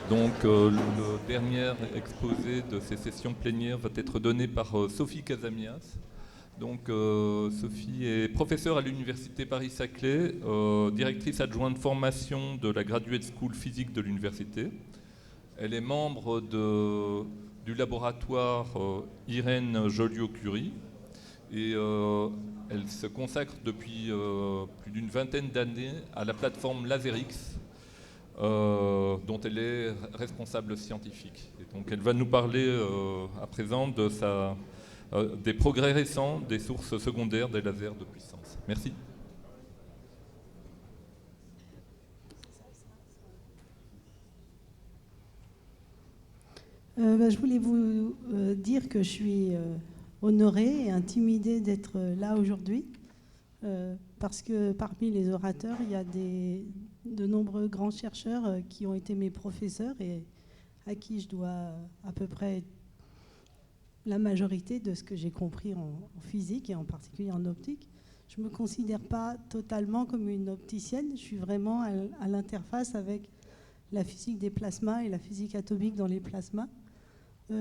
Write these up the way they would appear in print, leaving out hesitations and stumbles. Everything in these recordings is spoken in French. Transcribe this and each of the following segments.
Donc le dernier exposé de ces sessions plénières va être donné par Sophie Casamias. Donc Sophie est professeure à l'université Paris-Saclay, directrice adjointe formation de la Graduate School Physique de l'université. Elle est membre du laboratoire Irène Joliot-Curie et elle se consacre depuis plus d'une vingtaine d'années à la plateforme LaserX, dont elle est responsable scientifique. Et donc elle va nous parler à présent des progrès récents des sources secondaires des lasers de puissance. Merci. Je voulais vous dire que je suis honorée et intimidée d'être là aujourd'hui, parce que parmi les orateurs, il y a de nombreux grands chercheurs qui ont été mes professeurs et à qui je dois à peu près la majorité de ce que j'ai compris en physique et en particulier en optique. Je ne me considère pas totalement comme une opticienne, je suis vraiment à l'interface avec la physique des plasmas et la physique atomique dans les plasmas.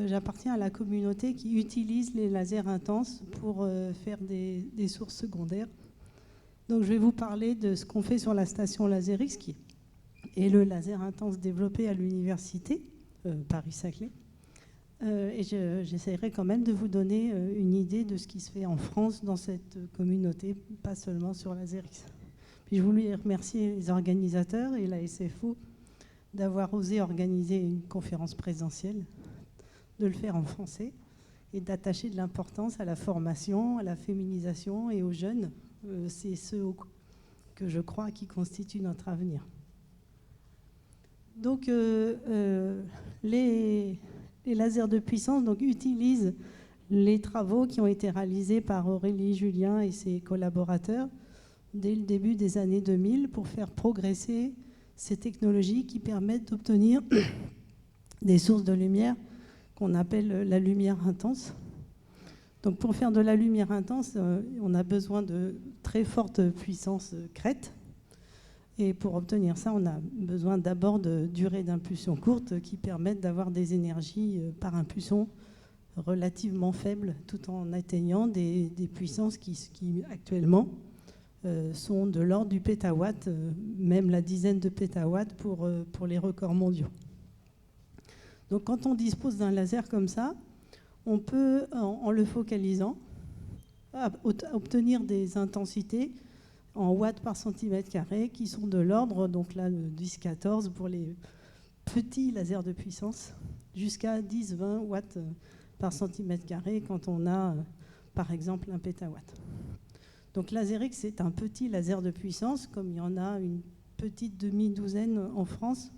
J'appartiens à la communauté qui utilise les lasers intenses pour faire des sources secondaires. Donc je vais vous parler de ce qu'on fait sur la station LaserX, qui est le laser intense développé à l'université Paris-Saclay. Et j'essaierai quand même de vous donner une idée de ce qui se fait en France dans cette communauté, pas seulement sur LaserX. Puis je voulais remercier les organisateurs et la SFO d'avoir osé organiser une conférence présentielle, de le faire en français et d'attacher de l'importance à la formation, à la féminisation et aux jeunes. C'est ceux que je crois qui constituent notre avenir. Donc les lasers de puissance utilisent les travaux qui ont été réalisés par Aurélie Julien et ses collaborateurs dès le début des années 2000 pour faire progresser ces technologies qui permettent d'obtenir des sources de lumière qu'on appelle la lumière intense. Donc pour faire de la lumière intense, on a besoin de très fortes puissances crête. Et pour obtenir ça, on a besoin d'abord de durées d'impulsion courtes qui permettent d'avoir des énergies par impulsion relativement faibles, tout en atteignant des puissances qui actuellement sont de l'ordre du pétawatt, même la dizaine de pétawatts pour les records mondiaux. Donc quand on dispose d'un laser comme ça, on peut, en le focalisant, obtenir des intensités en watts par centimètre carré qui sont de l'ordre, donc là, de 10-14 pour les petits lasers de puissance, jusqu'à 10-20 watts par centimètre carré quand on a, par exemple, un pétawatt. Donc LaserX, c'est un petit laser de puissance, comme il y en a une petite demi-douzaine en France,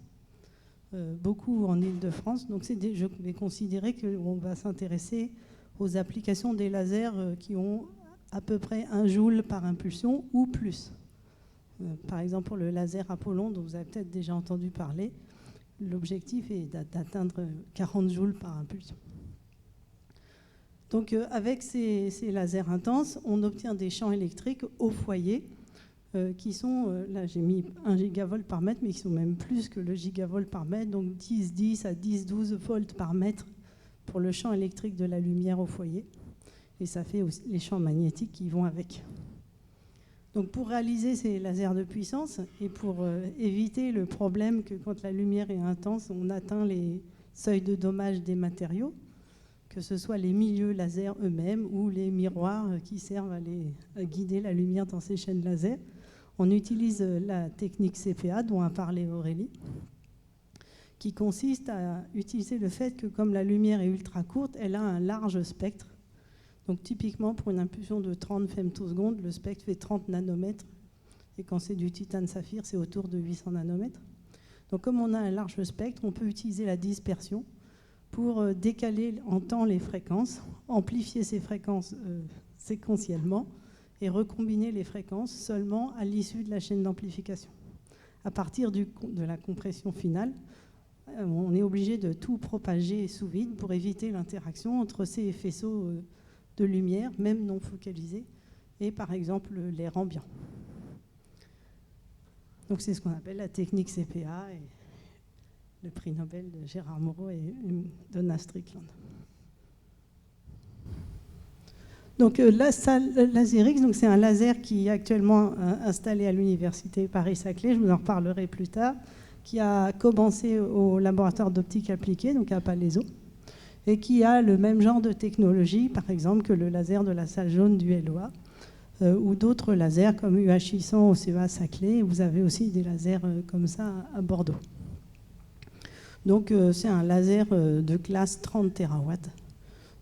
beaucoup en Île-de-France. Donc je vais considérer qu'on va s'intéresser aux applications des lasers qui ont à peu près 1 joule par impulsion ou plus. Par exemple, pour le laser Apollon, dont vous avez peut-être déjà entendu parler, l'objectif est d'atteindre 40 joules par impulsion. Donc avec ces lasers intenses, on obtient des champs électriques au foyer qui sont, là j'ai mis 1 gigavolt par mètre, mais qui sont même plus que le gigavolt par mètre, donc 10 à 10-12 volts par mètre pour le champ électrique de la lumière au foyer. Et ça fait aussi les champs magnétiques qui vont avec. Donc pour réaliser ces lasers de puissance et pour éviter le problème que quand la lumière est intense, on atteint les seuils de dommage des matériaux, que ce soit les milieux laser eux-mêmes ou les miroirs qui servent à guider la lumière dans ces chaînes laser, on utilise la technique CPA dont a parlé Aurélie, qui consiste à utiliser le fait que comme la lumière est ultra courte, elle a un large spectre. Donc typiquement, pour une impulsion de 30 femtosecondes, le spectre fait 30 nanomètres. Et quand c'est du titane saphir, c'est autour de 800 nanomètres. Donc comme on a un large spectre, on peut utiliser la dispersion pour décaler en temps les fréquences, amplifier ces fréquences séquentiellement et recombiner les fréquences seulement à l'issue de la chaîne d'amplification. À partir de la compression finale, on est obligé de tout propager sous vide pour éviter l'interaction entre ces faisceaux de lumière, même non focalisés, et par exemple l'air ambiant. Donc c'est ce qu'on appelle la technique CPA. Et le prix Nobel de Gérard Mourou et Donna Strickland. Donc Laserix, donc c'est un laser qui est actuellement installé à l'université Paris-Saclay, je vous en reparlerai plus tard, qui a commencé au laboratoire d'optique appliquée, donc à Palaiseau, et qui a le même genre de technologie, par exemple, que le laser de la salle jaune du LOA, ou d'autres lasers comme UH600 au CEA Saclay. Vous avez aussi des lasers comme ça à Bordeaux. Donc c'est un laser de classe 30 TW.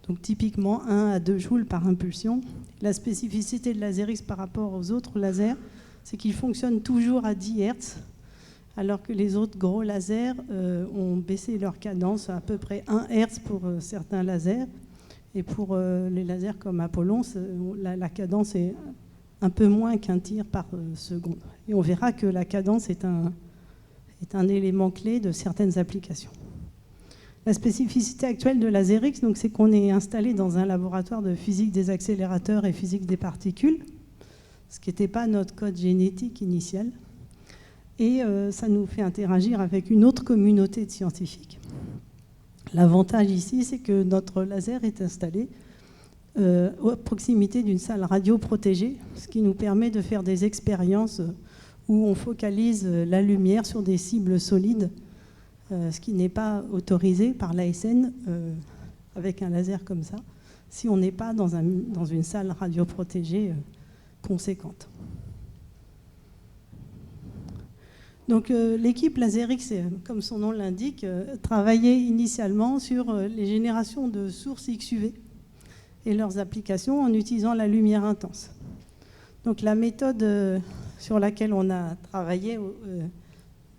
Donc typiquement 1 à 2 joules par impulsion. La spécificité de Laserix par rapport aux autres lasers, c'est qu'il fonctionne toujours à 10 Hz, alors que les autres gros lasers ont baissé leur cadence à peu près 1 Hz pour certains lasers. Et pour les lasers comme Apollon, la cadence est un peu moins qu'un tir par seconde. Et on verra que la cadence est un élément clé de certaines applications. La spécificité actuelle de Laserix, c'est qu'on est installé dans un laboratoire de physique des accélérateurs et physique des particules, ce qui n'était pas notre code génétique initial. Et ça nous fait interagir avec une autre communauté de scientifiques. L'avantage ici, c'est que notre laser est installé à proximité d'une salle radio protégée, ce qui nous permet de faire des expériences où on focalise la lumière sur des cibles solides, ce qui n'est pas autorisé par l'ASN avec un laser comme ça, si on n'est pas dans une salle radioprotégée conséquente. Donc l'équipe Laserix, comme son nom l'indique, travaillait initialement sur les générations de sources XUV et leurs applications en utilisant la lumière intense. Donc la méthode sur laquelle on a travaillé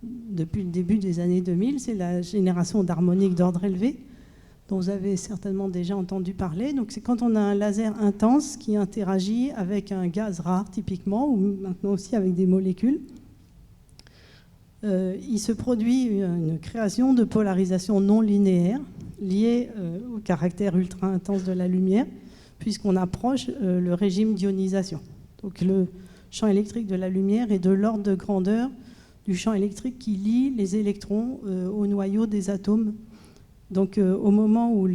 depuis le début des années 2000, c'est la génération d'harmoniques d'ordre élevé, dont vous avez certainement déjà entendu parler. Donc c'est quand on a un laser intense qui interagit avec un gaz rare typiquement, ou maintenant aussi avec des molécules. Il se produit une création de polarisation non linéaire liée au caractère ultra intense de la lumière, puisqu'on approche le régime d'ionisation. Donc le champ électrique de la lumière est de l'ordre de grandeur du champ électrique qui lie les électrons au noyau des atomes. Donc au moment où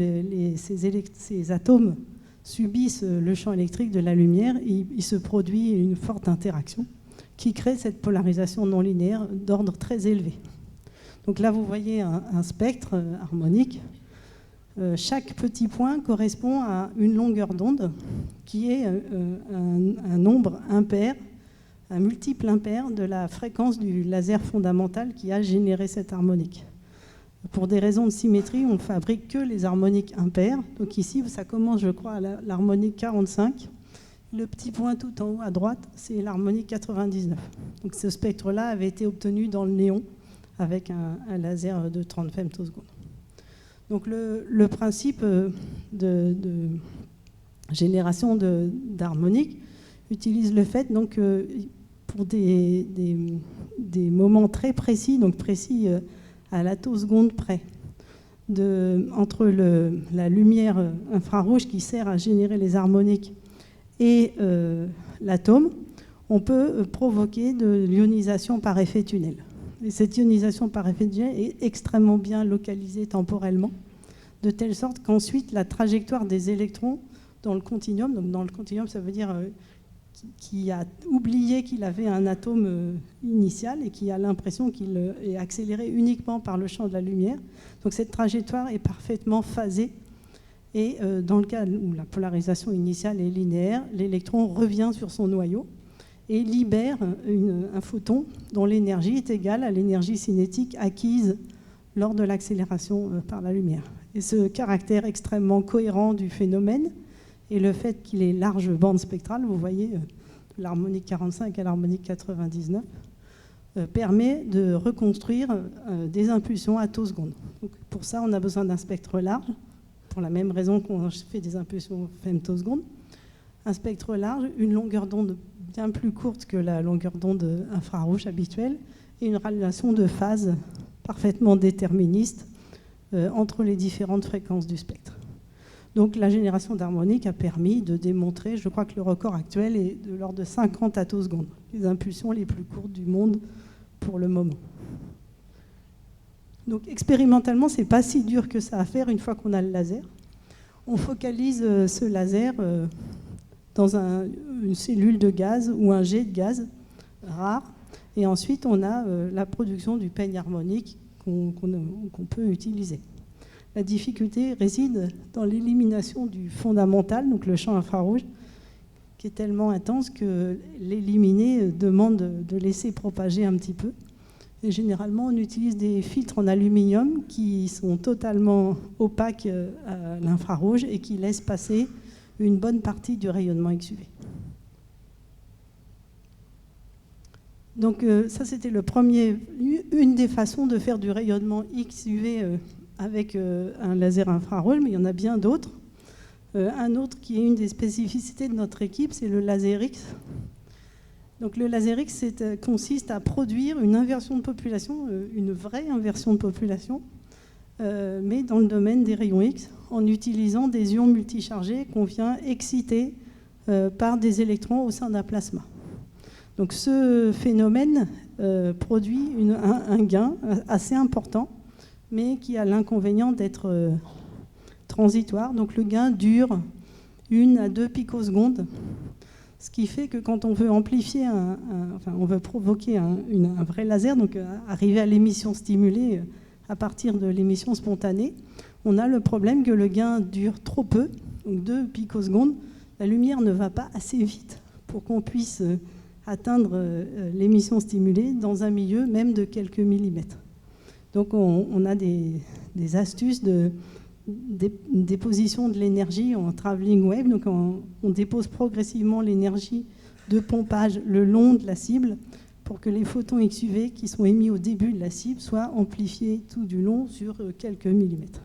ces atomes subissent le champ électrique de la lumière, il se produit une forte interaction qui crée cette polarisation non linéaire d'ordre très élevé. Donc là, vous voyez un spectre harmonique. Chaque petit point correspond à une longueur d'onde qui est un nombre impair, un multiple impair de la fréquence du laser fondamental qui a généré cette harmonique. Pour des raisons de symétrie, on ne fabrique que les harmoniques impaires. Donc ici, ça commence, je crois, à l'harmonique 45. Le petit point tout en haut à droite, c'est l'harmonique 99. Donc ce spectre-là avait été obtenu dans le néon avec un laser de 30 femtosecondes. Donc le principe de génération d'harmoniques utilise le fait donc, pour des moments très précis, donc précis à l'attoseconde près, entre la lumière infrarouge qui sert à générer les harmoniques et l'atome, on peut provoquer de l'ionisation par effet tunnel. Et cette ionisation par effet tunnel est extrêmement bien localisée temporellement, de telle sorte qu'ensuite la trajectoire des électrons dans le continuum, donc dans le continuum ça veut dire qui a oublié qu'il avait un atome initial et qui a l'impression qu'il est accéléré uniquement par le champ de la lumière. Donc cette trajectoire est parfaitement phasée. Et dans le cas où la polarisation initiale est linéaire, l'électron revient sur son noyau et libère un photon dont l'énergie est égale à l'énergie cinétique acquise lors de l'accélération par la lumière. Et ce caractère extrêmement cohérent du phénomène et le fait qu'il ait large bande spectrale, vous voyez l'harmonique 45 à l'harmonique 99, permet de reconstruire des impulsions attosecondes. Donc pour ça, on a besoin d'un spectre large, pour la même raison qu'on fait des impulsions femtosecondes. Un spectre large, une longueur d'onde bien plus courte que la longueur d'onde infrarouge habituelle, et une relation de phase parfaitement déterministe entre les différentes fréquences du spectre. Donc la génération d'harmoniques a permis de démontrer, je crois que le record actuel est de l'ordre de 50 attosecondes, les impulsions les plus courtes du monde pour le moment. Donc expérimentalement, ce n'est pas si dur que ça à faire une fois qu'on a le laser. On focalise ce laser dans une cellule de gaz ou un jet de gaz rare. Et ensuite, on a la production du peigne harmonique qu'on peut utiliser. La difficulté réside dans l'élimination du fondamental, donc le champ infrarouge, qui est tellement intense que l'éliminer demande de laisser propager un petit peu. Et généralement, on utilise des filtres en aluminium qui sont totalement opaques à l'infrarouge et qui laissent passer une bonne partie du rayonnement XUV. Donc ça, c'était une des façons de faire du rayonnement XUV avec un laser infrarouge, mais il y en a bien d'autres. Un autre qui est une des spécificités de notre équipe, c'est le laser X. Donc le laser X consiste à produire une inversion de population, une vraie inversion de population, mais dans le domaine des rayons X, en utilisant des ions multichargés qu'on vient exciter par des électrons au sein d'un plasma. Donc ce phénomène produit un gain assez important, mais qui a l'inconvénient d'être transitoire. Donc le gain dure 1 à 2 picosecondes, ce qui fait que quand on veut amplifier, on veut provoquer un vrai laser, donc arriver à l'émission stimulée à partir de l'émission spontanée, on a le problème que le gain dure trop peu, donc 2 picosecondes. La lumière ne va pas assez vite pour qu'on puisse atteindre l'émission stimulée dans un milieu même de quelques millimètres. Donc on a des astuces de déposition de l'énergie en travelling wave. Donc on dépose progressivement l'énergie de pompage le long de la cible pour que les photons XUV qui sont émis au début de la cible soient amplifiés tout du long sur quelques millimètres.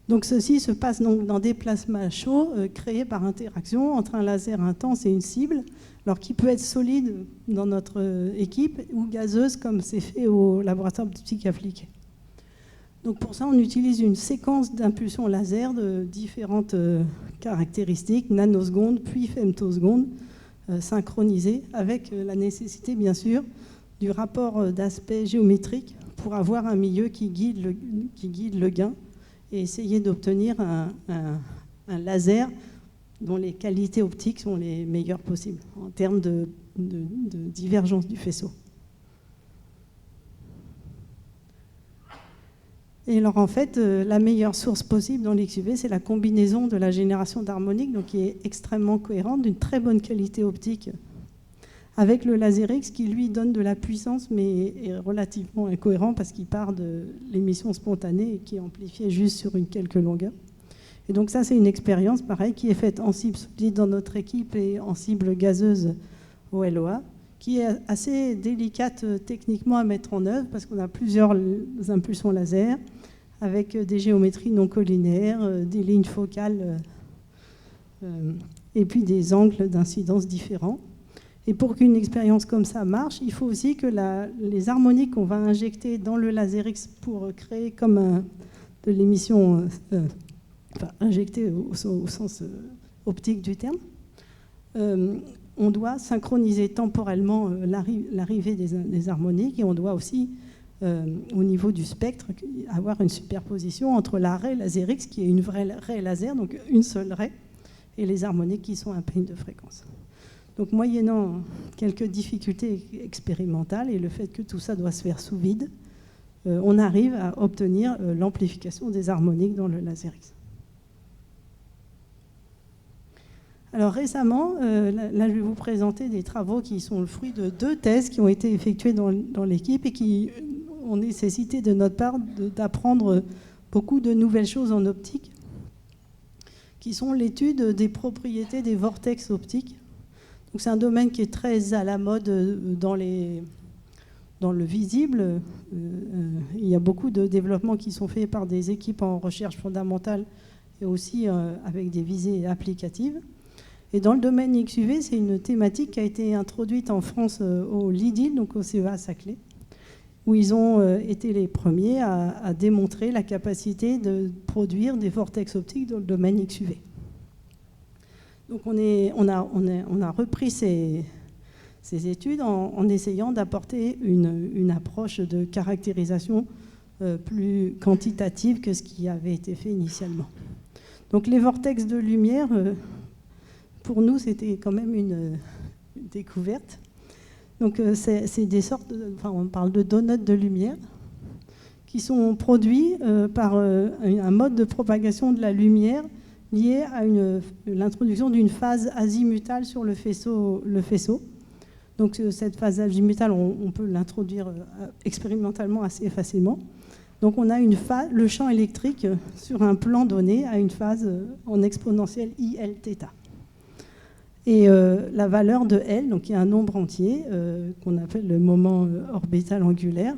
Donc ceci se passe donc dans des plasmas chauds créés par interaction entre un laser intense et une cible, alors qui peut être solide dans notre équipe ou gazeuse comme c'est fait au laboratoire d'optique appliquée. Donc pour ça, on utilise une séquence d'impulsions laser de différentes caractéristiques, nanosecondes puis femtosecondes, synchronisées, avec la nécessité bien sûr du rapport d'aspect géométrique pour avoir un milieu qui guide le gain et essayer d'obtenir un laser dont les qualités optiques sont les meilleures possibles en termes de divergence du faisceau. Et alors en fait, la meilleure source possible dans l'XUV, c'est la combinaison de la génération d'harmoniques, donc qui est extrêmement cohérente, d'une très bonne qualité optique, avec le laser X qui lui donne de la puissance, mais est relativement incohérent parce qu'il part de l'émission spontanée et qui est amplifiée juste sur quelques longueurs. Et donc ça, c'est une expérience, pareil, qui est faite en cible solide dans notre équipe et en cible gazeuse au LOA, qui est assez délicate techniquement à mettre en œuvre parce qu'on a plusieurs impulsions laser avec des géométries non collinéaires, des lignes focales et puis des angles d'incidence différents. Et pour qu'une expérience comme ça marche, il faut aussi que les harmoniques qu'on va injecter dans le laser X pour créer comme de l'émission, injectée au sens optique du terme, on doit synchroniser temporellement l'arrivée des harmoniques et on doit aussi, au niveau du spectre, avoir une superposition entre la raie laser X, qui est une vraie raie laser, donc une seule raie, et les harmoniques qui sont un peigne de fréquence. Donc moyennant quelques difficultés expérimentales et le fait que tout ça doit se faire sous vide, on arrive à obtenir l'amplification des harmoniques dans le laser X. Alors récemment, là je vais vous présenter des travaux qui sont le fruit de 2 thèses qui ont été effectuées dans l'équipe et qui ont nécessité de notre part d'apprendre beaucoup de nouvelles choses en optique, qui sont l'étude des propriétés des vortex optiques. Donc c'est un domaine qui est très à la mode dans le visible. Il y a beaucoup de développements qui sont faits par des équipes en recherche fondamentale et aussi avec des visées applicatives. Et dans le domaine XUV, c'est une thématique qui a été introduite en France au LIDIL, donc au CEA Saclay, où ils ont été les premiers à démontrer la capacité de produire des vortex optiques dans le domaine XUV. Donc on a repris ces ces études en essayant d'apporter une approche de caractérisation plus quantitative que ce qui avait été fait initialement. Donc les vortex de lumière, pour nous, c'était quand même une découverte. Donc c'est des sortes, on parle de donuts de lumière, qui sont produits par un mode de propagation de la lumière lié à l'introduction d'une phase azimutale sur le faisceau. Donc cette phase azimutale, on peut l'introduire expérimentalement assez facilement. Donc on a le champ électrique sur un plan donné à une phase en exponentielle IL-θ. Et la valeur de L, donc il y a un nombre entier qu'on appelle le moment orbital angulaire,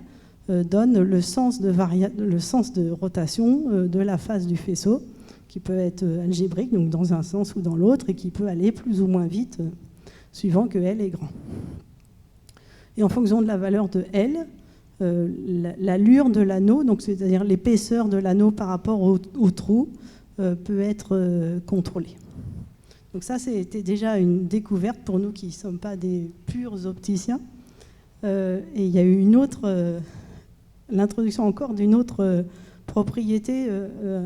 donne le sens de rotation de la phase du faisceau, qui peut être algébrique, donc dans un sens ou dans l'autre, et qui peut aller plus ou moins vite, suivant que L est grand. Et en fonction de la valeur de L, l'allure de l'anneau, donc c'est-à-dire l'épaisseur de l'anneau par rapport au trou, peut être contrôlée. Donc ça, c'était déjà une découverte pour nous qui ne sommes pas des purs opticiens. Et il y a eu l'introduction encore d'une autre propriété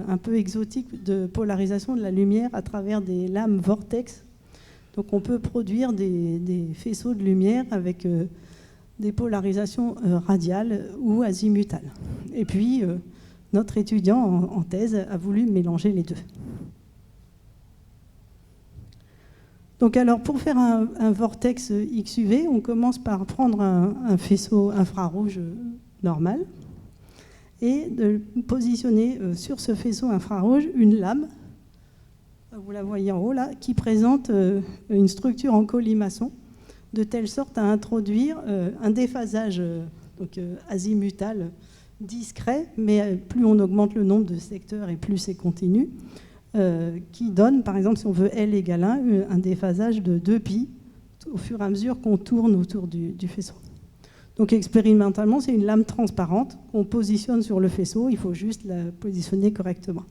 un peu exotique de polarisation de la lumière à travers des lames vortex. Donc on peut produire des faisceaux de lumière avec des polarisations radiales ou azimutales. Et puis, notre étudiant en thèse a voulu mélanger les deux. Donc alors, pour faire un vortex XUV, on commence par prendre un faisceau infrarouge normal et de positionner sur ce faisceau infrarouge une lame, vous la voyez en haut là, qui présente une structure en colimaçon, de telle sorte à introduire un déphasage azimutal discret, mais plus on augmente le nombre de secteurs et plus c'est continu, qui donne, par exemple, si on veut L égale 1, un déphasage de 2π au fur et à mesure qu'on tourne autour du faisceau. Donc expérimentalement, c'est une lame transparente qu'on positionne sur le faisceau, il faut juste la positionner correctement.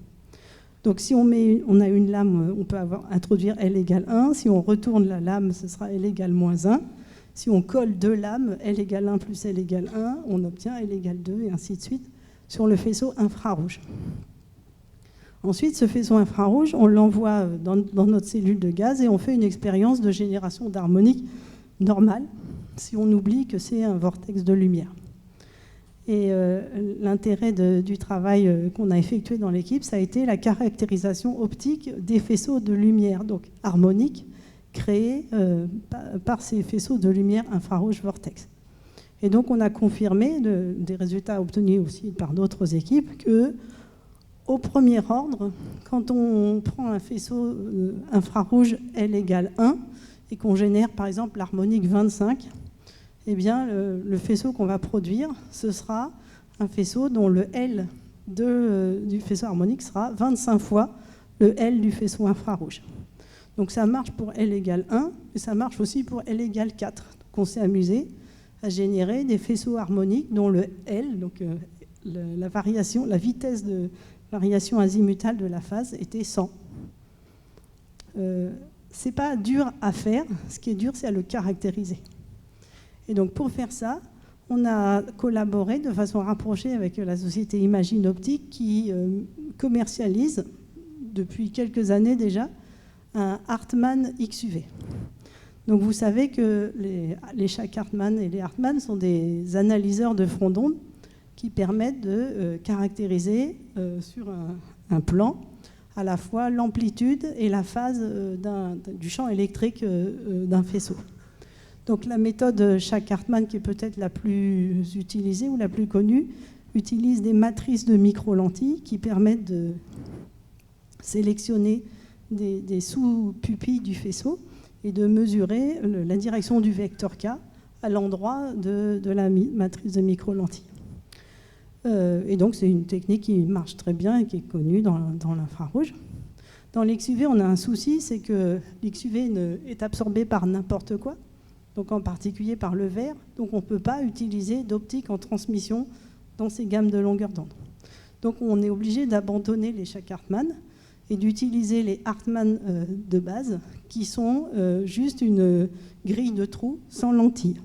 Donc si on a une lame, on peut introduire L égale 1, si on retourne la lame, ce sera L égale moins 1. Si on colle deux lames, L égale 1 plus L égale 1, on obtient L égale 2 et ainsi de suite sur le faisceau infrarouge. Ensuite, ce faisceau infrarouge, on l'envoie dans notre cellule de gaz et on fait une expérience de génération d'harmonique normale, si on oublie que c'est un vortex de lumière. Et l'intérêt du travail qu'on a effectué dans l'équipe, ça a été la caractérisation optique des faisceaux de lumière, donc harmoniques, créés par ces faisceaux de lumière infrarouge vortex. Et donc on a confirmé des résultats obtenus aussi par d'autres équipes que au premier ordre, quand on prend un faisceau infrarouge L égale 1 et qu'on génère par exemple l'harmonique 25, eh bien, le faisceau qu'on va produire, ce sera un faisceau dont le L du faisceau harmonique sera 25 fois le L du faisceau infrarouge. Donc ça marche pour L égale 1, et ça marche aussi pour L égale 4. Donc on s'est amusé à générer des faisceaux harmoniques dont le L, donc la vitesse de variation azimutale de la phase était 100. C'est pas dur à faire, ce qui est dur, c'est à le caractériser. Et donc pour faire ça, on a collaboré de façon rapprochée avec la société Imagine Optique qui commercialise depuis quelques années déjà un Hartmann XUV. Donc vous savez que les Schack-Hartmann et les Hartmann sont des analyseurs de front d'onde qui permettent de caractériser sur un plan à la fois l'amplitude et la phase du champ électrique d'un faisceau. Donc la méthode Schack-Hartmann, qui est peut-être la plus utilisée ou la plus connue, utilise des matrices de micro-lentilles qui permettent de sélectionner des sous-pupilles du faisceau et de mesurer la direction du vecteur K à l'endroit de la matrice de micro-lentilles. Et donc c'est une technique qui marche très bien et qui est connue dans l'infrarouge. Dans l'XUV, on a un souci, c'est que l'XUV est absorbé par n'importe quoi, donc en particulier par le verre, donc on ne peut pas utiliser d'optique en transmission dans ces gammes de longueur d'onde. Donc on est obligé d'abandonner les Schack-Hartmann et d'utiliser les Hartmann de base, qui sont juste une grille de trous sans lentille.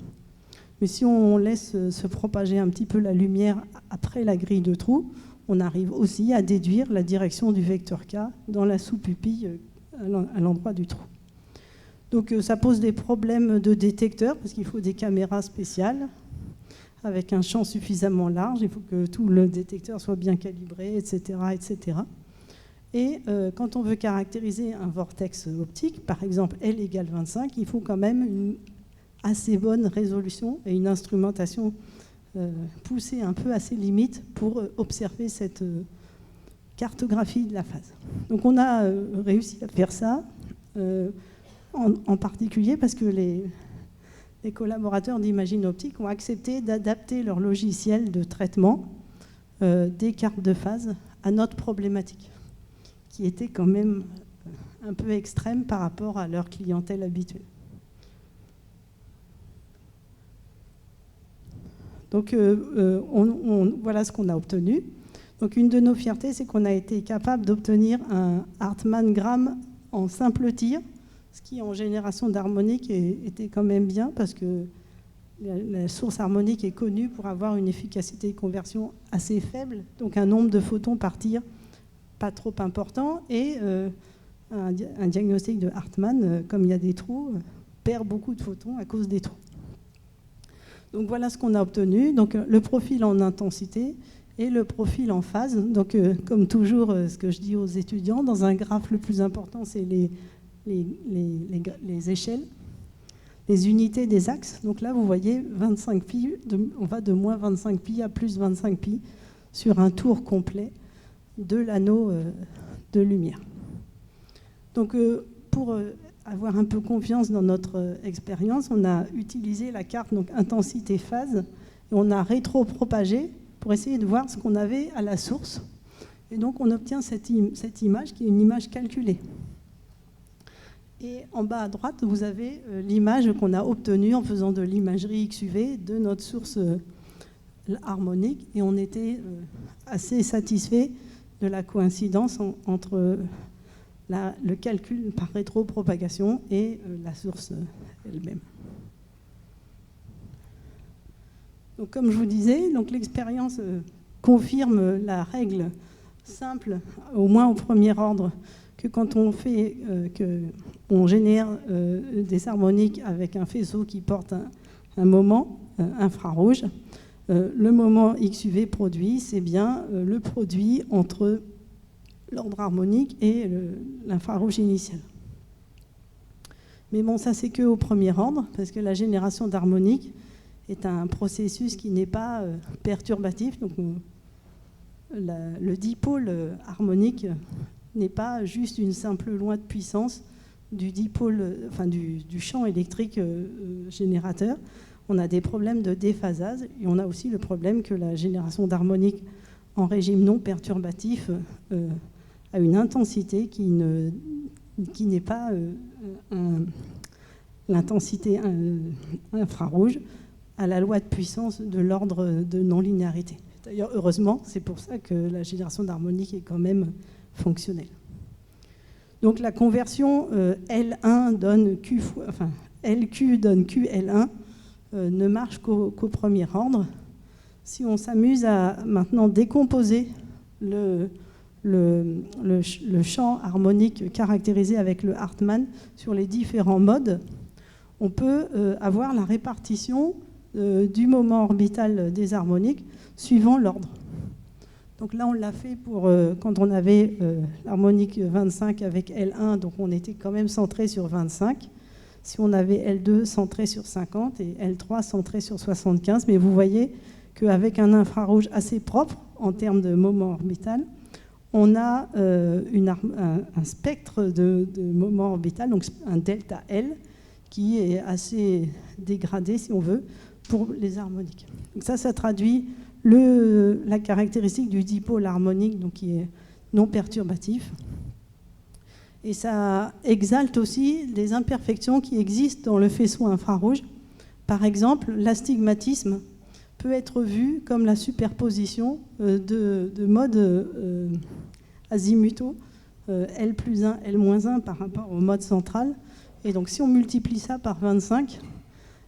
Mais si on laisse se propager un petit peu la lumière après la grille de trous, on arrive aussi à déduire la direction du vecteur K dans la sous-pupille à l'endroit du trou. Donc ça pose des problèmes de détecteur, parce qu'il faut des caméras spéciales, avec un champ suffisamment large, il faut que tout le détecteur soit bien calibré, etc. etc. Et quand on veut caractériser un vortex optique, par exemple L égale 25, il faut quand même une assez bonne résolution et une instrumentation poussée un peu à ses limites pour observer cette cartographie de la phase. Donc on a réussi à faire ça, en particulier parce que les collaborateurs d'Imagine Optique ont accepté d'adapter leur logiciel de traitement des cartes de phase à notre problématique, qui était quand même un peu extrême par rapport à leur clientèle habituelle. Donc voilà ce qu'on a obtenu. Donc une de nos fiertés, c'est qu'on a été capable d'obtenir un Hartmann-gramme en simple tir, ce qui en génération d'harmonique était quand même bien, parce que la source harmonique est connue pour avoir une efficacité de conversion assez faible, donc un nombre de photons par tir pas trop important, et un diagnostic de Hartmann, comme il y a des trous, perd beaucoup de photons à cause des trous. Donc voilà ce qu'on a obtenu, donc le profil en intensité et le profil en phase. Donc comme toujours, ce que je dis aux étudiants, dans un graphe, le plus important, c'est les échelles, les unités des axes. Donc là, vous voyez 25 pi, on va de moins 25 pi à plus 25 pi sur un tour complet de l'anneau de lumière. Donc pour avoir un peu confiance dans notre expérience, on a utilisé la carte donc intensité-phase et on a rétro-propagé pour essayer de voir ce qu'on avait à la source. Et donc on obtient cette image qui est une image calculée. Et en bas à droite, vous avez l'image qu'on a obtenue en faisant de l'imagerie XUV de notre source harmonique. Et on était assez satisfait de la coïncidence entre le calcul par rétropropagation et la source elle-même. Donc, comme je vous disais, l'expérience confirme la règle simple, au moins au premier ordre, que quand on fait, on génère des harmoniques avec un faisceau qui porte un moment infrarouge, le moment XUV produit, c'est bien le produit entre l'ordre harmonique et l'infrarouge initial. Mais bon, ça c'est qu'au premier ordre, parce que la génération d'harmoniques est un processus qui n'est pas perturbatif. Donc le dipôle harmonique n'est pas juste une simple loi de puissance du dipôle, enfin du champ électrique générateur. On a des problèmes de déphasage et on a aussi le problème que la génération d'harmoniques en régime non perturbatif a une intensité qui n'est pas l'intensité infrarouge à la loi de puissance de l'ordre de non-linéarité. D'ailleurs, heureusement, c'est pour ça que la génération d'harmonique est quand même fonctionnelle. Donc la conversion L1 donne Q fois, enfin LQ donne QL1 ne marche qu'au premier ordre. Si on s'amuse à maintenant décomposer le champ harmonique caractérisé avec le Hartmann sur les différents modes, on peut avoir la répartition du moment orbital des harmoniques suivant l'ordre. Donc là, on l'a fait pour quand on avait l'harmonique 25 avec L1, donc on était quand même centré sur 25. Si on avait L2 centré sur 50 et L3 centré sur 75, mais vous voyez qu'avec un infrarouge assez propre en termes de moment orbital, on a un spectre de moment orbital, donc un delta L, qui est assez dégradé, si on veut, pour les harmoniques. Donc ça traduit la caractéristique du dipôle harmonique, donc qui est non perturbatif. Et ça exalte aussi les imperfections qui existent dans le faisceau infrarouge. Par exemple, l'astigmatisme peut être vu comme la superposition de modes azimutaux L plus 1, L moins 1 par rapport au mode central. Et donc si on multiplie ça par 25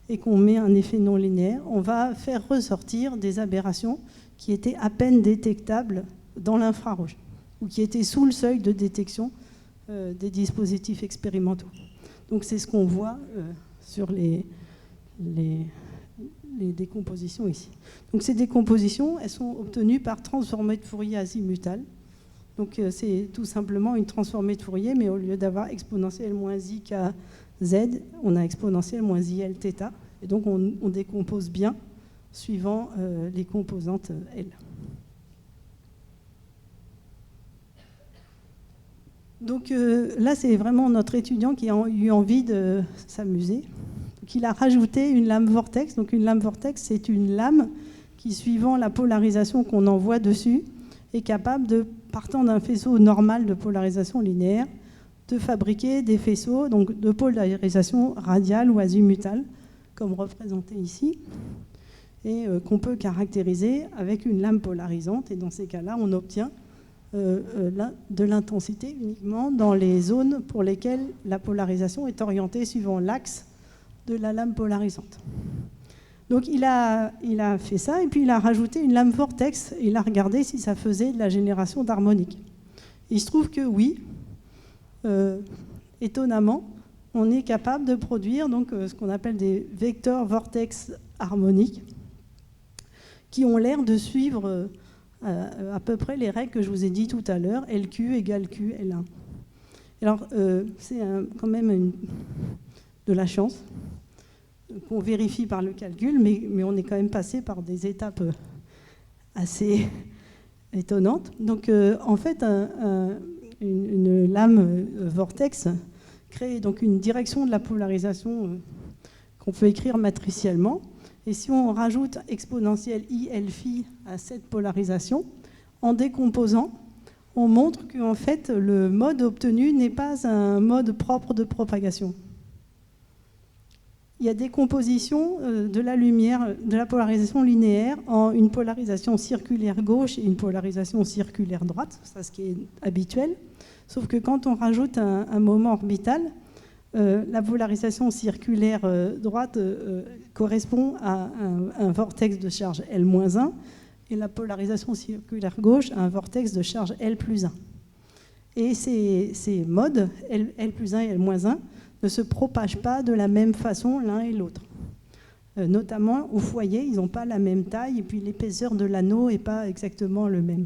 et qu'on met un effet non linéaire, on va faire ressortir des aberrations qui étaient à peine détectables dans l'infrarouge ou qui étaient sous le seuil de détection des dispositifs expérimentaux. Donc c'est ce qu'on voit sur les décompositions ici. Donc ces décompositions, elles sont obtenues par transformée de Fourier azimutale. Donc c'est tout simplement une transformée de Fourier, mais au lieu d'avoir exponentielle moins i k z, on a exponentielle moins i l θ. Et donc on décompose bien suivant les composantes L. Donc là, c'est vraiment notre étudiant qui a eu envie de s'amuser. Donc, il a rajouté une lame vortex. Donc une lame vortex, c'est une lame qui, suivant la polarisation qu'on envoie dessus, est capable de, partant d'un faisceau normal de polarisation linéaire, de fabriquer des faisceaux donc, de polarisation radiale ou azimutale, comme représenté ici, et qu'on peut caractériser avec une lame polarisante. Et dans ces cas-là, on obtient de l'intensité uniquement dans les zones pour lesquelles la polarisation est orientée suivant l'axe de la lame polarisante. Donc il a fait ça, et puis il a rajouté une lame vortex, et il a regardé si ça faisait de la génération d'harmoniques. Il se trouve que oui, étonnamment, on est capable de produire donc, ce qu'on appelle des vecteurs vortex harmoniques, qui ont l'air de suivre à peu près les règles que je vous ai dit tout à l'heure, LQ égale Q, L1. Alors, c'est quand même de la chance qu'on vérifie par le calcul, mais on est quand même passé par des étapes assez étonnantes. Donc, en fait, une lame vortex crée donc une direction de la polarisation qu'on peut écrire matriciellement. Et si on rajoute exponentielle i L phi à cette polarisation, en décomposant, on montre qu'en fait, le mode obtenu n'est pas un mode propre de propagation. Il y a des compositions de la lumière, de la polarisation linéaire en une polarisation circulaire gauche et une polarisation circulaire droite, c'est ce qui est habituel. Sauf que quand on rajoute un moment orbital, la polarisation circulaire droite correspond à un vortex de charge L-1 et la polarisation circulaire gauche à un vortex de charge L plus 1. Et ces modes, L plus 1 et L-1, ne se propagent pas de la même façon l'un et l'autre. Notamment au foyer, ils n'ont pas la même taille et puis l'épaisseur de l'anneau n'est pas exactement le même.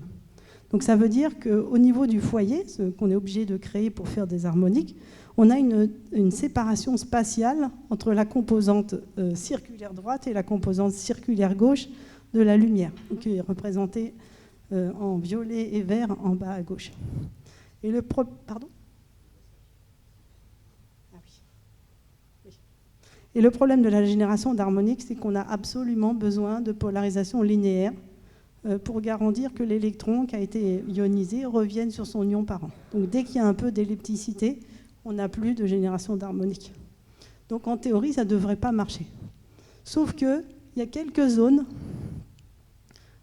Donc ça veut dire qu'au niveau du foyer, ce qu'on est obligé de créer pour faire des harmoniques, on a une séparation spatiale entre la composante circulaire droite et la composante circulaire gauche de la lumière, qui est représentée en violet et vert en bas à gauche. Et pardon ? Ah oui. Et le problème de la génération d'harmoniques, c'est qu'on a absolument besoin de polarisation linéaire pour garantir que l'électron qui a été ionisé revienne sur son ion parent. Donc dès qu'il y a un peu d'ellipticité, on n'a plus de génération d'harmoniques. Donc en théorie, ça ne devrait pas marcher. Sauf qu'il y a quelques zones.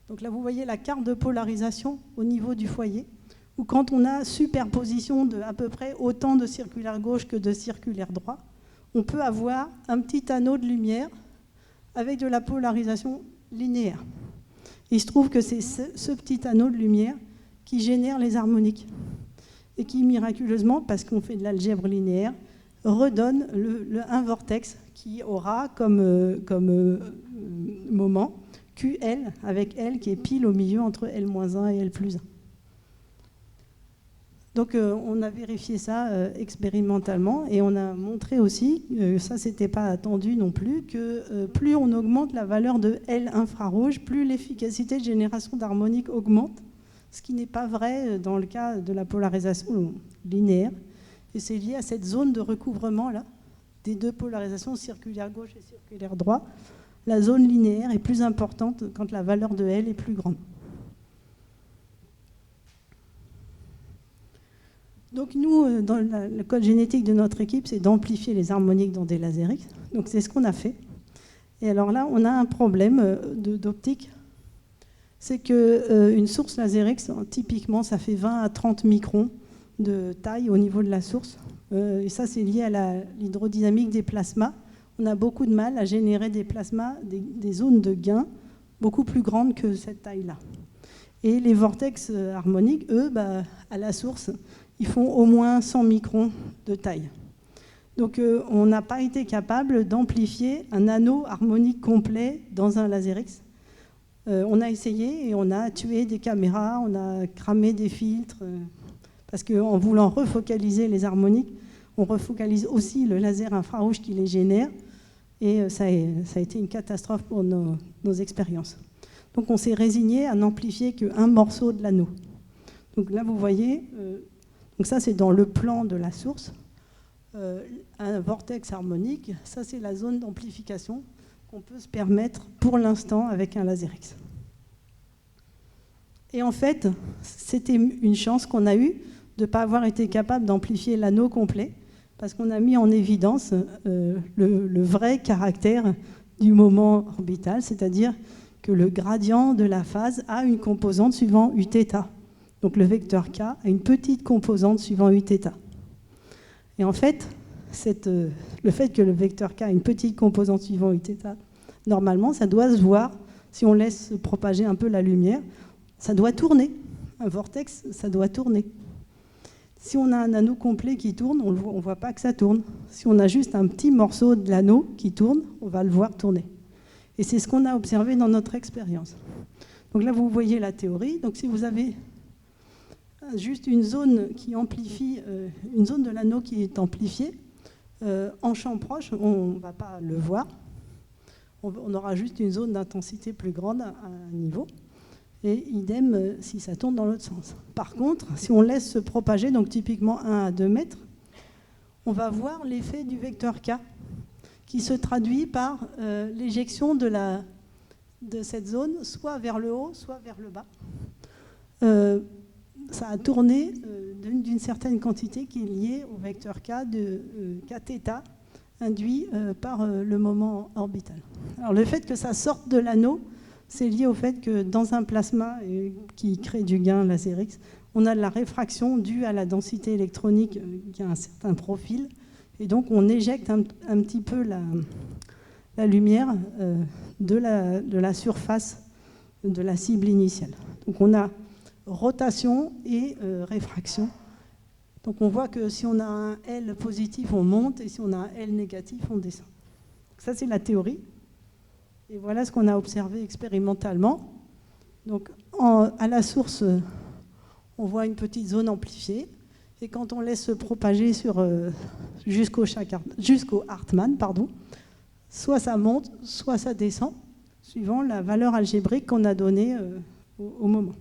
Donc là, vous voyez la carte de polarisation au niveau du foyer, où quand on a superposition de à peu près autant de circulaire gauche que de circulaire droit, on peut avoir un petit anneau de lumière avec de la polarisation linéaire. Il se trouve que c'est ce petit anneau de lumière qui génère les harmoniques et qui, miraculeusement, parce qu'on fait de l'algèbre linéaire, redonne un vortex qui aura comme moment QL, avec L qui est pile au milieu entre L-1 et L plus 1. Donc on a vérifié ça expérimentalement et on a montré aussi, ça c'était pas attendu non plus, que plus on augmente la valeur de L infrarouge, plus l'efficacité de génération d'harmoniques augmente, ce qui n'est pas vrai dans le cas de la polarisation linéaire. Et c'est lié à cette zone de recouvrement là, des deux polarisations circulaire gauche et circulaire droit. La zone linéaire est plus importante quand la valeur de L est plus grande. Donc nous, dans le code génétique de notre équipe, c'est d'amplifier les harmoniques dans des lasers X. Donc c'est ce qu'on a fait. Et alors là, on a un problème d'optique. C'est qu'une source laser X, typiquement, ça fait 20 à 30 microns de taille au niveau de la source. Et ça, c'est lié à l'hydrodynamique des plasmas. On a beaucoup de mal à générer des plasmas, des zones de gain beaucoup plus grandes que cette taille-là. Et les vortex harmoniques, eux, à la source, ils font au moins 100 microns de taille. Donc on n'a pas été capable d'amplifier un anneau harmonique complet dans un laser X. On a essayé et on a tué des caméras, on a cramé des filtres, parce qu'en voulant refocaliser les harmoniques, on refocalise aussi le laser infrarouge qui les génère, et ça a été une catastrophe pour nos expériences. Donc on s'est résigné à n'amplifier qu'un morceau de l'anneau. Donc là vous voyez, donc ça c'est dans le plan de la source, un vortex harmonique, ça c'est la zone d'amplification qu'on peut se permettre pour l'instant avec un laser X. Et en fait, c'était une chance qu'on a eue de ne pas avoir été capable d'amplifier l'anneau complet, parce qu'on a mis en évidence le vrai caractère du moment orbital, c'est-à-dire que le gradient de la phase a une composante suivant uθ. Donc le vecteur k a une petite composante suivant uθ. Et en fait, le fait que le vecteur k a une petite composante suivant uθ, normalement, ça doit se voir, si on laisse se propager un peu la lumière, ça doit tourner. Un vortex, ça doit tourner. Si on a un anneau complet qui tourne, on ne voit pas que ça tourne. Si on a juste un petit morceau de l'anneau qui tourne, on va le voir tourner. Et c'est ce qu'on a observé dans notre expérience. Donc là, vous voyez la théorie. Donc si vous avez juste une zone qui amplifie, une zone de l'anneau qui est amplifiée, en champ proche, on ne va pas le voir. On aura juste une zone d'intensité plus grande à un niveau. Et idem si ça tourne dans l'autre sens. Par contre, si on laisse se propager, donc typiquement 1 à 2 mètres, on va voir l'effet du vecteur K qui se traduit par l'éjection de cette zone, soit vers le haut, soit vers le bas. Ça a tourné d'une certaine quantité qui est liée au vecteur K de kθ induit par le moment orbital. Alors le fait que ça sorte de l'anneau, c'est lié au fait que dans un plasma qui crée du gain laser X, on a de la réfraction due à la densité électronique qui a un certain profil. Et donc on éjecte un petit peu la lumière de la surface de la cible initiale. Donc on a rotation et réfraction. Donc on voit que si on a un L positif, on monte, et si on a un L négatif, on descend. Donc ça c'est la théorie. Et voilà ce qu'on a observé expérimentalement. Donc, à la source, on voit une petite zone amplifiée. Et quand on laisse se propager jusqu'au Hartmann, soit ça monte, soit ça descend, suivant la valeur algébrique qu'on a donnée au moment.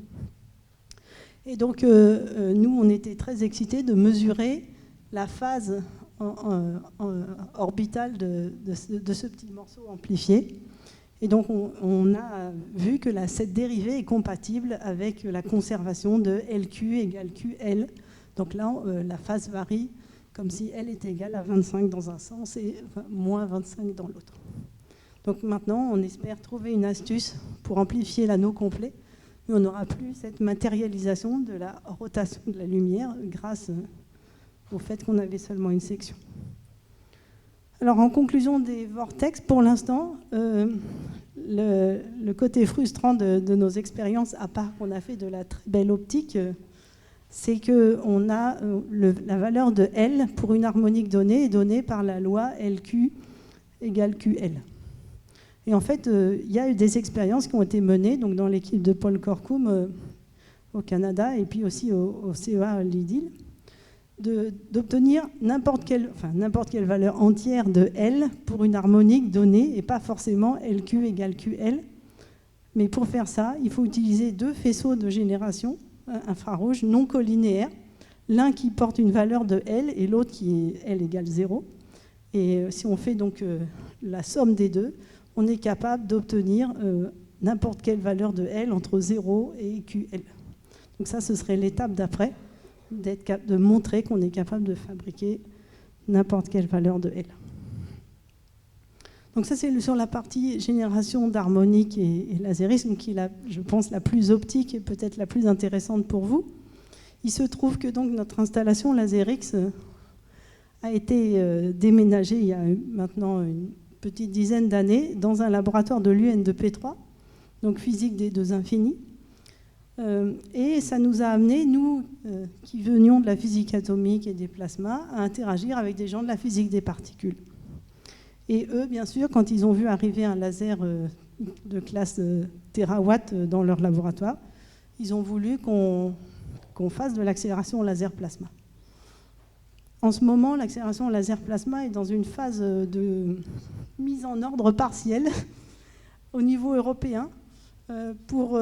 Et donc, nous, on était très excités de mesurer la phase orbitale de ce petit morceau amplifié. Et donc, on a vu que cette dérivée est compatible avec la conservation de LQ égale QL. Donc là, la phase varie comme si L est égale à 25 dans un sens et moins 25 dans l'autre. Donc maintenant, on espère trouver une astuce pour amplifier l'anneau complet, mais on n'aura plus cette matérialisation de la rotation de la lumière grâce au fait qu'on avait seulement une section. Alors, en conclusion des vortex, pour l'instant, le côté frustrant de nos expériences, à part qu'on a fait de la très belle optique, c'est qu'on a la valeur de L pour une harmonique donnée est donnée par la loi LQ égale QL. Et en fait, il y a eu des expériences qui ont été menées donc dans l'équipe de Paul Corcoum au Canada et puis aussi au CEA Lille, d'obtenir n'importe quelle valeur entière de L pour une harmonique donnée et pas forcément LQ égale QL. Mais pour faire ça, il faut utiliser 2 faisceaux de génération infrarouge non collinéaires, l'un qui porte une valeur de L et l'autre qui est L égale 0. Et si on fait donc la somme des deux, on est capable d'obtenir n'importe quelle valeur de L entre 0 et QL. Donc ça, ce serait l'étape d'après, de montrer qu'on est capable de fabriquer n'importe quelle valeur de L. Donc ça, c'est sur la partie génération d'harmonique et laserisme qui est, je pense, la plus optique et peut-être la plus intéressante pour vous. Il se trouve que donc notre installation LaserX a été déménagée il y a maintenant une petite dizaine d'années dans un laboratoire de l'UN de P3, donc physique des deux infinis. Et ça nous a amené, nous qui venions de la physique atomique et des plasmas, à interagir avec des gens de la physique des particules. Et eux, bien sûr, quand ils ont vu arriver un laser de classe térawatt dans leur laboratoire, ils ont voulu qu'on fasse de l'accélération laser plasma. En ce moment, l'accélération laser plasma est dans une phase de mise en ordre partielle au niveau européen pour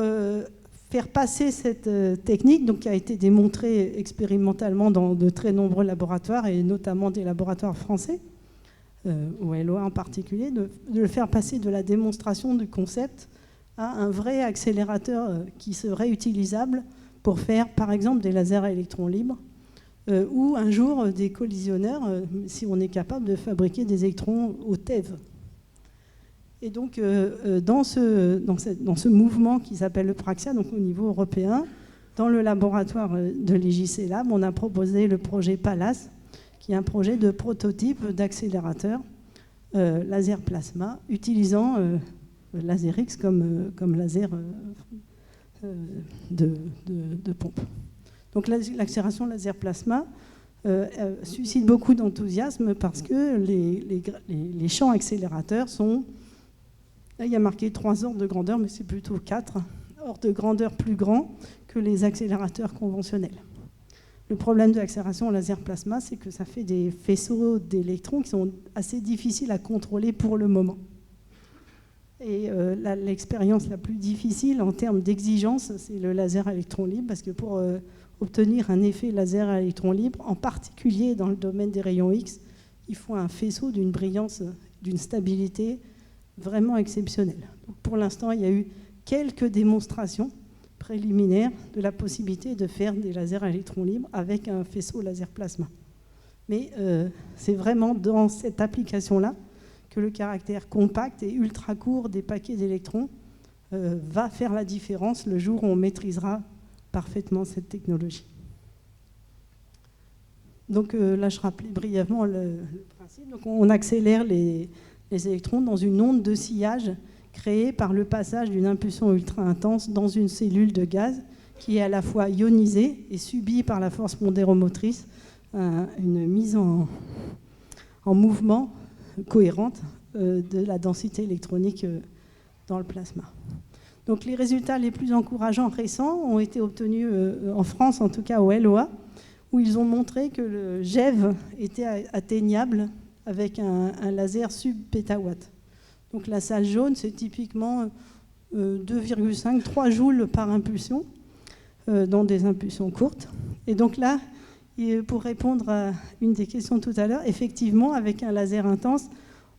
faire passer cette technique, donc, qui a été démontrée expérimentalement dans de très nombreux laboratoires, et notamment des laboratoires français, au LOA en particulier, de le faire passer de la démonstration du concept à un vrai accélérateur qui serait utilisable pour faire, par exemple, des lasers à électrons libres, ou un jour des collisionneurs, si on est capable de fabriquer des électrons au TeV. Et donc, dans ce mouvement qui s'appelle le Praxia, donc au niveau européen, dans le laboratoire de l'EJC Lab, on a proposé le projet PALAS, qui est un projet de prototype d'accélérateur laser plasma, utilisant LaserX comme laser de pompe. Donc l'accélération laser plasma suscite beaucoup d'enthousiasme parce que les champs accélérateurs sont... Là, il y a marqué 3 ordres de grandeur, mais c'est plutôt 4 ordres de grandeur plus grands que les accélérateurs conventionnels. Le problème de l'accélération laser plasma, c'est que ça fait des faisceaux d'électrons qui sont assez difficiles à contrôler pour le moment. Et l'expérience la plus difficile en termes d'exigence, c'est le laser à électrons libres, parce que pour obtenir un effet laser à électrons libres, en particulier dans le domaine des rayons X, il faut un faisceau d'une brillance, d'une stabilité vraiment exceptionnelle. Donc pour l'instant, il y a eu quelques démonstrations préliminaires de la possibilité de faire des lasers à électrons libres avec un faisceau laser plasma. Mais c'est vraiment dans cette application-là que le caractère compact et ultra court des paquets d'électrons va faire la différence le jour où on maîtrisera parfaitement cette technologie. Donc là, je rappelais brièvement le principe. Donc, on accélère les électrons dans une onde de sillage créée par le passage d'une impulsion ultra intense dans une cellule de gaz qui est à la fois ionisée et subit par la force pondéromotrice une mise en mouvement cohérente de la densité électronique dans le plasma. Donc les résultats les plus encourageants récents ont été obtenus en France, en tout cas au LOA, où ils ont montré que le GeV était atteignable avec un laser sub-pétawatt. Donc la salle jaune, c'est typiquement 2,5-3 joules par impulsion, dans des impulsions courtes. Et donc là, pour répondre à une des questions tout à l'heure, effectivement, avec un laser intense,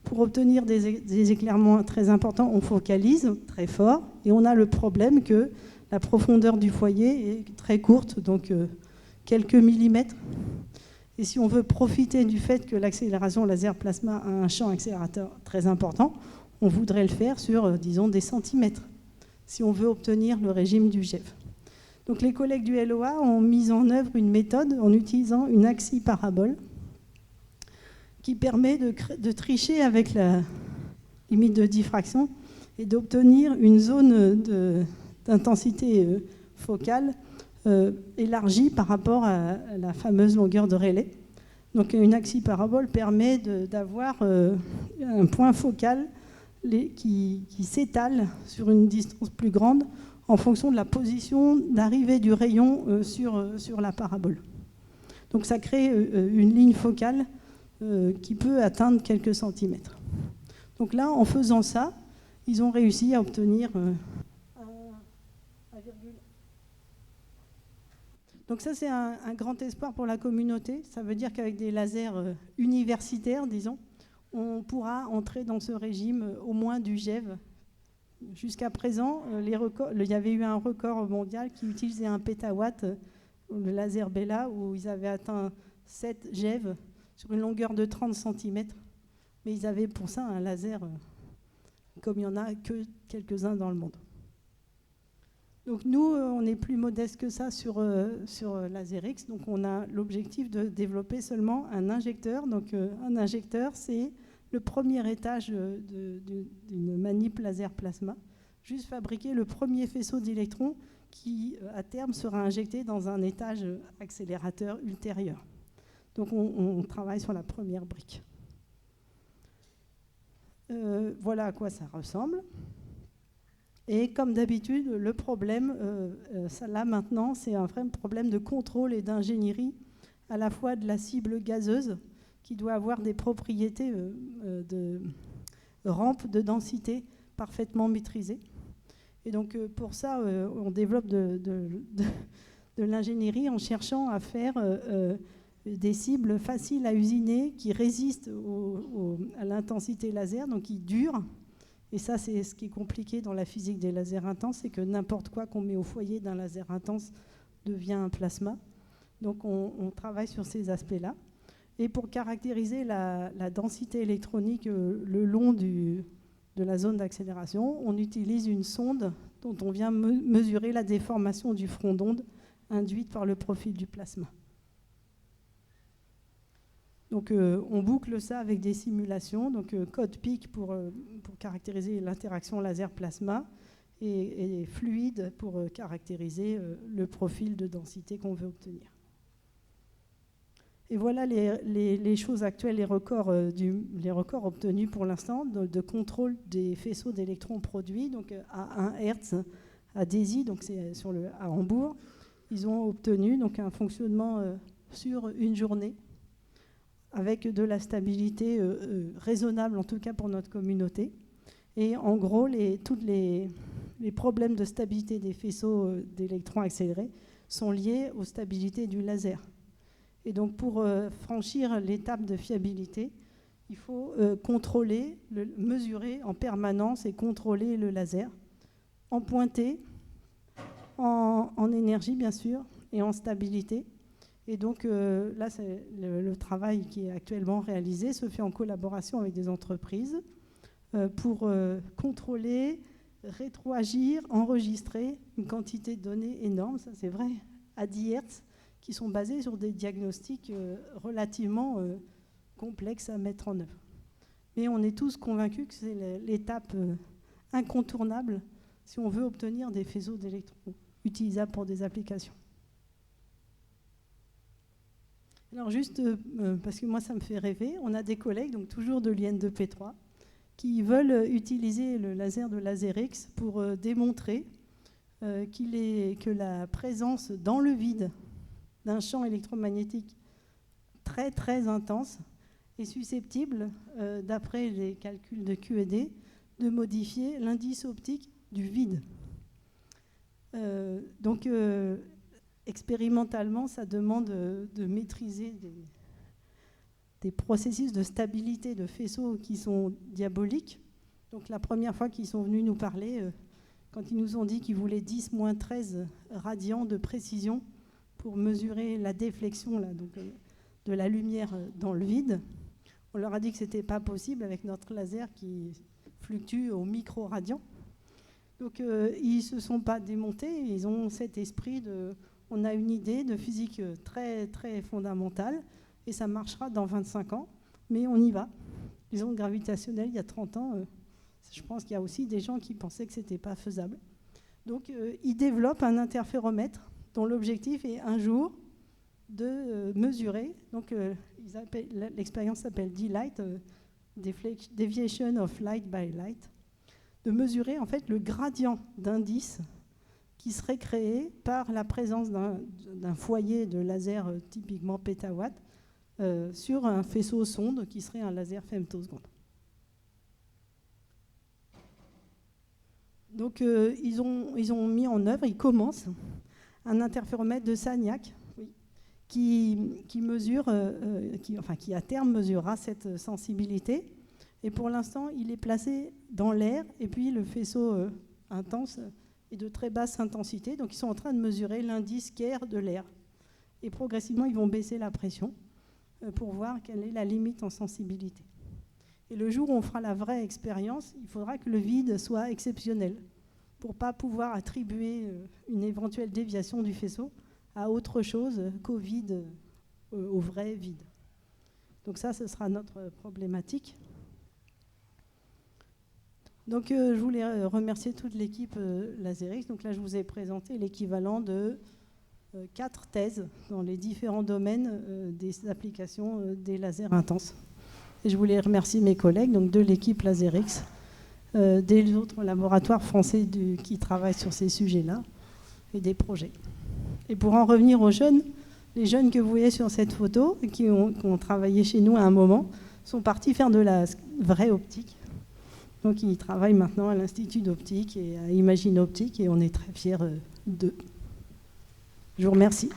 pour obtenir des éclairements très importants, on focalise très fort, et on a le problème que la profondeur du foyer est très courte, donc quelques millimètres. Et si on veut profiter du fait que l'accélération laser plasma a un champ accélérateur très important, on voudrait le faire sur, disons, des centimètres, si on veut obtenir le régime du GeV. Donc les collègues du LOA ont mis en œuvre une méthode en utilisant une axi-parabole qui permet de tricher avec la limite de diffraction et d'obtenir une zone d'intensité focale élargie par rapport à la fameuse longueur de Rayleigh. Donc une axi-parabole permet d'avoir un point focal qui s'étale sur une distance plus grande en fonction de la position d'arrivée du rayon sur la parabole. Donc ça crée une ligne focale qui peut atteindre quelques centimètres. Donc là, en faisant ça, ils ont réussi à obtenir Donc ça, c'est un grand espoir pour la communauté. Ça veut dire qu'avec des lasers universitaires, disons, on pourra entrer dans ce régime au moins du GeV. Jusqu'à présent, il y avait eu un record mondial qui utilisait un pétawatt, le laser Bella, où ils avaient atteint 7 GeV sur une longueur de 30 cm. Mais ils avaient pour ça un laser comme il n'y en a que quelques-uns dans le monde. Donc nous, on est plus modeste que ça sur LaserX. Donc on a l'objectif de développer seulement un injecteur. Donc un injecteur, c'est le premier étage d'une manip laser plasma. Juste fabriquer le premier faisceau d'électrons qui, à terme, sera injecté dans un étage accélérateur ultérieur. Donc on travaille sur la première brique. Voilà à quoi ça ressemble. Et comme d'habitude, le problème, là maintenant, c'est un vrai problème de contrôle et d'ingénierie, à la fois de la cible gazeuse, qui doit avoir des propriétés de rampe de densité parfaitement maîtrisées. Et donc pour ça, on développe de l'ingénierie en cherchant à faire des cibles faciles à usiner, qui résistent à l'intensité laser, donc qui durent. Et ça, c'est ce qui est compliqué dans la physique des lasers intenses, c'est que n'importe quoi qu'on met au foyer d'un laser intense devient un plasma. Donc on travaille sur ces aspects-là. Et pour caractériser la densité électronique le long de la zone d'accélération, on utilise une sonde dont on vient mesurer la déformation du front d'onde induite par le profil du plasma. Donc on boucle ça avec des simulations, donc code PIC pour caractériser l'interaction laser-plasma et fluide pour caractériser le profil de densité qu'on veut obtenir. Et voilà les choses actuelles, les records obtenus pour l'instant de contrôle des faisceaux d'électrons produits, donc à 1 Hz à DESY, donc c'est à Hambourg. Ils ont obtenu donc un fonctionnement sur une journée, avec de la stabilité raisonnable, en tout cas pour notre communauté. Et en gros, tous les problèmes de stabilité des faisceaux d'électrons accélérés sont liés aux stabilités du laser. Et donc, pour franchir l'étape de fiabilité, il faut mesurer en permanence et contrôler le laser en pointée, en énergie, bien sûr, et en stabilité. Et donc là, c'est le travail qui est actuellement réalisé se fait en collaboration avec des entreprises pour contrôler, rétroagir, enregistrer une quantité de données énorme, ça c'est vrai, à 10 Hz, qui sont basées sur des diagnostics relativement complexes à mettre en œuvre. Mais on est tous convaincus que c'est l'étape incontournable si on veut obtenir des faisceaux d'électrons utilisables pour des applications. Alors juste, parce que moi ça me fait rêver, on a des collègues, donc toujours de l'IN2P3, qui veulent utiliser le laser de LaserX pour démontrer que la présence dans le vide d'un champ électromagnétique très très intense est susceptible, d'après les calculs de QED, de modifier l'indice optique du vide. Donc expérimentalement, ça demande de maîtriser des processus de stabilité de faisceaux qui sont diaboliques. Donc la première fois qu'ils sont venus nous parler, quand ils nous ont dit qu'ils voulaient 10-13 radians de précision pour mesurer la déflexion là, donc, de la lumière dans le vide, on leur a dit que ce n'était pas possible avec notre laser qui fluctue au micro-radian. Donc ils ne se sont pas démontés, ils ont cet esprit de... On a une idée de physique très, très fondamentale et ça marchera dans 25 ans, mais on y va. Les ondes gravitationnelles, il y a 30 ans, je pense qu'il y a aussi des gens qui pensaient que ce n'était pas faisable. Donc ils développent un interféromètre dont l'objectif est un jour de mesurer. Donc l'expérience s'appelle D-Light, Deviation of Light by Light, de mesurer en fait le gradient d'indice qui serait créé par la présence d'un foyer de laser typiquement pétawatt sur un faisceau sonde qui serait un laser femtoseconde. Donc ils ont mis en œuvre, ils commencent un interféromètre de Sagnac qui mesure, qui à terme mesurera cette sensibilité. Et pour l'instant, il est placé dans l'air et puis le faisceau intense et de très basse intensité. Donc ils sont en train de mesurer l'indice Kerr de l'air. Et progressivement, ils vont baisser la pression pour voir quelle est la limite en sensibilité. Et le jour où on fera la vraie expérience, il faudra que le vide soit exceptionnel. pour ne pas pouvoir attribuer une éventuelle déviation du faisceau à autre chose qu'au vide, au vrai vide. Donc ça, ce sera notre problématique. Donc je voulais remercier toute l'équipe Laserix. Donc là, je vous ai présenté l'équivalent de 4 thèses dans les différents domaines des applications des lasers intenses. Et je voulais remercier mes collègues donc, de l'équipe Laserix, des autres laboratoires français qui travaillent sur ces sujets-là et des projets. Et pour en revenir aux jeunes, les jeunes que vous voyez sur cette photo, qui ont travaillé chez nous à un moment, sont partis faire de la vraie optique. Donc ils travaillent maintenant à l'Institut d'optique et à Imagine Optique et on est très fiers d'eux. Je vous remercie.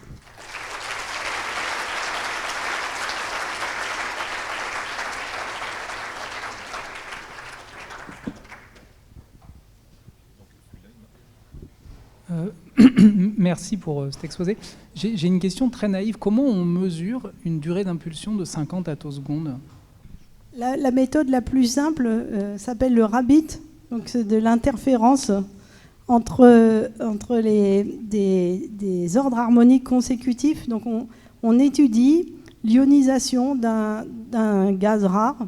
Merci pour cet exposé. J'ai une question très naïve. Comment on mesure une durée d'impulsion de 50 attosecondes ? La méthode la plus simple s'appelle le Rabbit. Donc c'est de l'interférence entre des ordres harmoniques consécutifs. Donc on étudie l'ionisation d'un gaz rare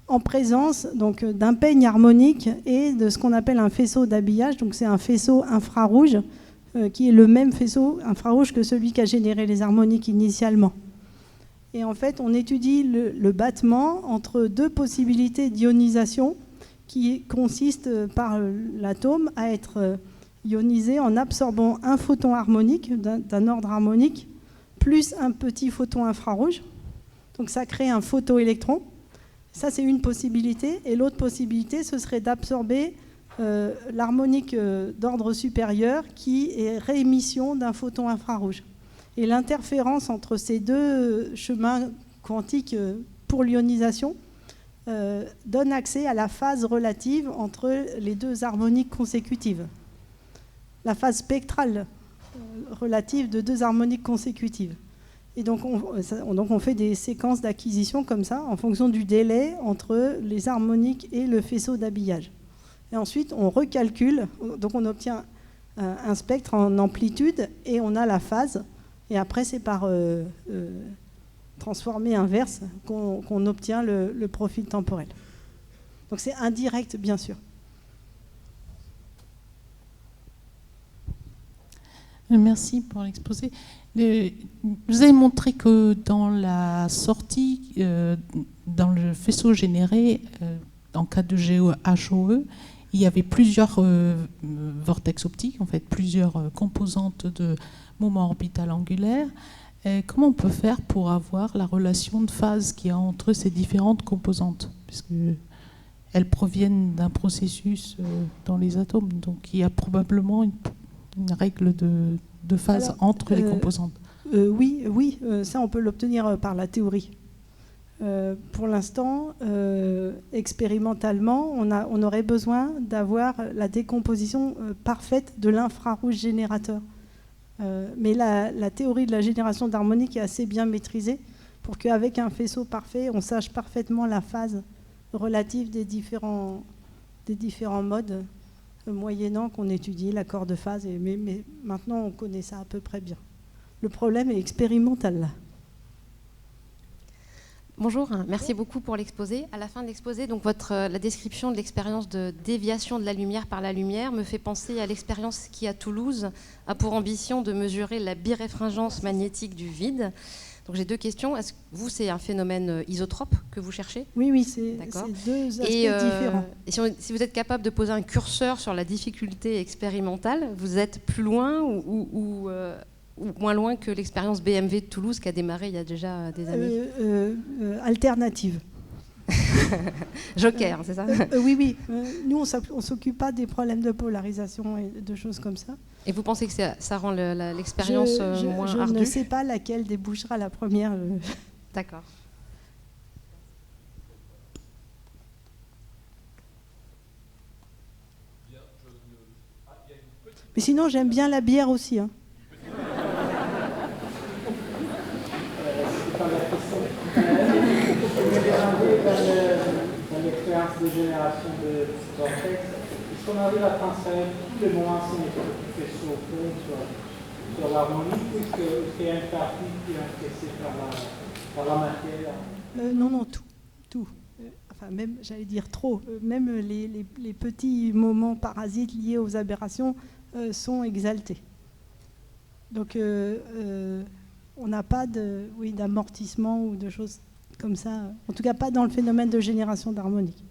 en présence donc, d'un peigne harmonique et de ce qu'on appelle un faisceau d'habillage. Donc c'est un faisceau infrarouge qui est le même faisceau infrarouge que celui qui a généré les harmoniques initialement. Et en fait, on étudie le battement entre deux possibilités d'ionisation qui consistent par l'atome à être ionisé en absorbant un photon harmonique d'un ordre harmonique plus un petit photon infrarouge. Donc ça crée un photoélectron. Ça, c'est une possibilité. Et l'autre possibilité, ce serait d'absorber l'harmonique d'ordre supérieur qui est réémission d'un photon infrarouge. Et l'interférence entre ces deux chemins quantiques pour l'ionisation donne accès à la phase relative entre les deux harmoniques consécutives. La phase spectrale relative de deux harmoniques consécutives. Et donc on fait des séquences d'acquisition comme ça, en fonction du délai entre les harmoniques et le faisceau d'habillage. Et ensuite, on recalcule, donc on obtient un spectre en amplitude et on a la phase. Et après, c'est par transformée inverse qu'on obtient le profil temporel. Donc c'est indirect, bien sûr. Merci pour l'exposé. Vous avez montré que dans la sortie, dans le faisceau généré, en cas de HOE, il y avait plusieurs vortex optiques, en fait, plusieurs composantes de moment orbital angulaire. Comment on peut faire pour avoir la relation de phase qu'il y a entre ces différentes composantes, puisqu'elles proviennent d'un processus dans les atomes, donc il y a probablement une règle de phase entre les composantes. Oui, ça on peut l'obtenir par la théorie. Pour l'instant, expérimentalement, on aurait besoin d'avoir la décomposition parfaite de l'infrarouge générateur. Mais la théorie de la génération d'harmonique est assez bien maîtrisée pour qu'avec un faisceau parfait, on sache parfaitement la phase relative des différents modes, moyennant qu'on étudie l'accord de phase. Mais maintenant, on connaît ça à peu près bien. Le problème est expérimental là. Bonjour, merci beaucoup pour l'exposé. À la fin de l'exposé, donc la description de l'expérience de déviation de la lumière par la lumière me fait penser à l'expérience qui, à Toulouse, a pour ambition de mesurer la biréfringence magnétique du vide. Donc j'ai deux questions. Est-ce que vous, c'est un phénomène isotrope que vous cherchez ? Oui, c'est deux aspects différents. Et si vous êtes capable de poser un curseur sur la difficulté expérimentale, vous êtes plus loin ou moins loin que l'expérience BMW de Toulouse qui a démarré il y a déjà des années. Alternative. Joker, c'est ça ? Oui. Nous, on ne s'occupe pas des problèmes de polarisation et de choses comme ça. Et vous pensez que ça rend l'expérience moins ardue ? Je ne sais pas laquelle débouchera la première. D'accord. Mais sinon, j'aime bien la bière aussi. Hein. Dans l'expérience de génération de vortex, qu'on arrive à transférer tous les moments symétriques du faisceau au fond sur l'harmonie, puisqu'il y a une partie qui est encaissée par la matière? Non, tout. Enfin, même, j'allais dire trop. Même les petits moments parasites liés aux aberrations sont exaltés. Donc, on n'a pas d'amortissement ou de choses comme ça. En tout cas, pas dans le phénomène de génération d'harmonique.